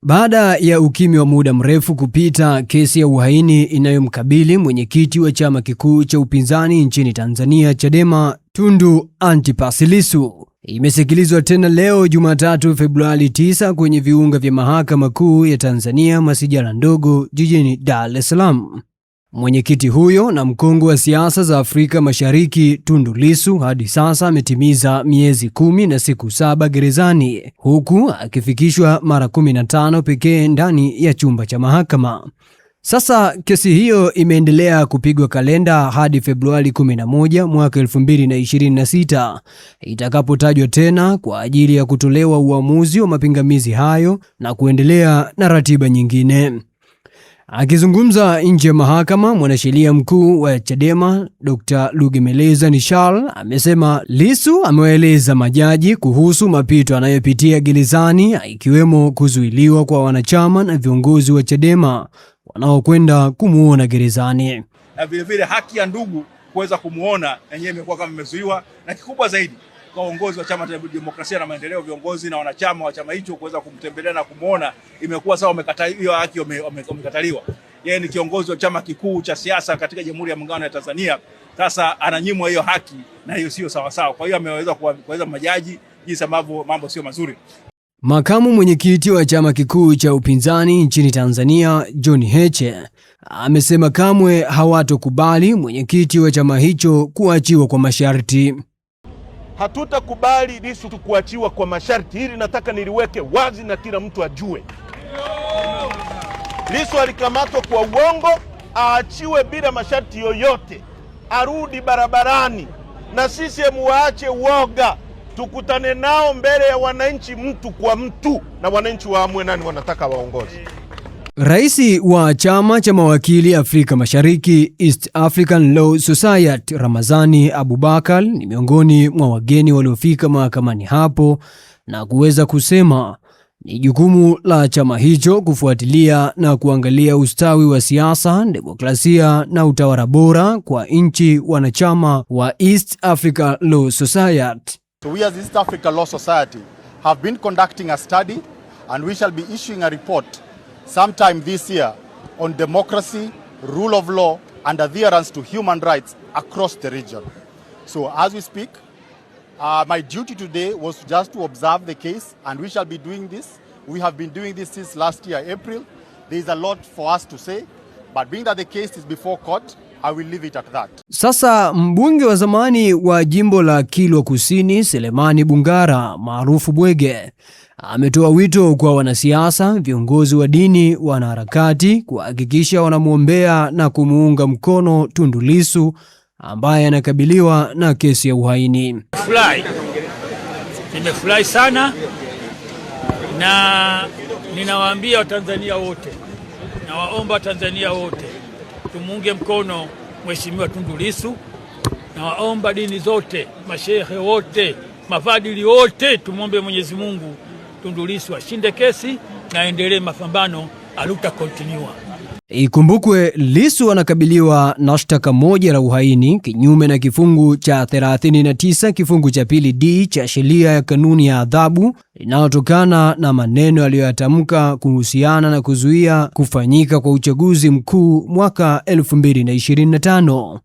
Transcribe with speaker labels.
Speaker 1: Baada ya ukimya wa muda mrefu kupita, kesi ya uhaini inayomkabili mwenyekiti wa chama kikuu cha upinzani nchini Tanzania Chadema, Tundu Antipas Lissu imesikilizwa tena leo Jumatatu Februari 9 kwenye viunga vya Mahakama Kuu ya Tanzania Masijara Ndogo jijini Dar es Salaam. Mwenyekiti huyo na mkongwe wa siasa za Afrika Mashariki Tundu Lissu hadi sasa ametimiza miezi 10 na siku 7 gerezani, huku akifikishwa mara 15 pekee ndani ya chumba cha mahakama. Sasa kesi hiyo imeendelea kupigwa kalenda hadi Februari 11 mwaka 2026 itakapotajwa tena kwa ajili ya kutolewa uamuzi wa mapingamizi hayo na kuendelea na ratiba nyingine. Akizungumza nje ya mahakama, mwanasheria mkuu wa Chadema Dr. Lugemeleza Nshall amesema Lissu amewaeleza majaji kuhusu mapito anayopitia gerezani, ikiwemo kuzuiliwa kwa wanachama na viongozi wa Chadema wanaokwenda kumuona gerezani.
Speaker 2: Na vile haki ya ndugu kuweza kumuona yenyewe imekuwa kama imezuiwa, na kikubwa zaidi kwa uongozi wa Chama cha Demokrasia na Maendeleo, viongozi na wanachama wa chama hicho kuweza kumtembelea na kumuona, imekuwa sawa, umekataliwa haki, umekataliwa. Yeye ni kiongozi wa chama kikuu cha siasa katika Jamhuri ya Muungano ya Tanzania, sasa ananyimwa hiyo haki, na hiyo sio sawa sawa. Kwa hiyo ameweza kuweza majaji jinsi ambavyo mambo sio mazuri.
Speaker 1: Makamu mwenyekiti wa chama kikuu cha upinzani nchini Tanzania John Heche amesema kamwe hawatokubali mwenyekiti wa chama hicho kuachiwa kwa masharti.
Speaker 3: Hatutakubali Lissu kuachiwa kwa masharti. Hili nataka niliweke wazi na kila mtu ajue. Lissu alikamatwa kwa uongo, aachiwe bila masharti yoyote, arudi barabarani, na sisi waache uoga, tukutane nao mbele ya wananchi mtu kwa mtu, na wananchi waamue nani wanataka waongozi.
Speaker 1: Rais wa chama cha mawakili Afrika Mashariki East African Law Society Ramazani Abubakar ni miongoni mwa wageni waliofika mahakamani hapo na kuweza kusema ni jukumu la chama hicho kufuatilia na kuangalia ustawi wa siasa, demokrasia na utawala bora kwa nchi wanachama wa East Africa Law Society.
Speaker 4: So we as East Africa Law Society have been conducting a study, and we shall be issuing a report sometime this year on democracy, rule of law and adherence to human rights across the region. So as we speak, my duty today was just to observe the case, and we shall be doing this. We have been doing this since last year, April. There is a lot for us to say, but being that the case is before court, I will leave it at that.
Speaker 1: Sasa mbunge wa zamani wa jimbo la Kilwa Kusini Selemani Bungara maarufu Bwege ametoa wito kwa wanasiasa, viongozi wa dini, wanaharakati kuhakikisha wanamwombea na kumuunga mkono Tundu Lissu ambaye anakabiliwa na kesi ya uhaini.
Speaker 5: Nimefurahi sana, na ninawaambia Watanzania wote, na waomba Watanzania wote tumuunge mkono Mheshimiwa Tundu Lissu, na waomba dini zote, mashehe wote, mafadili wote, tumwombe Mwenyezi Mungu Tundu Lissu ashinde kesi na endelee mapambano, aluta continue.
Speaker 1: Ikumbukwe Lissu anakabiliwa na shtaka moja la uhaini kinyume na kifungu cha 39 kifungu cha 2D cha sheria ya kanuni ya adhabu linalotokana na maneno aliyoyatamka kuhusiana na kuzuia kufanyika kwa uchaguzi mkuu mwaka 2025.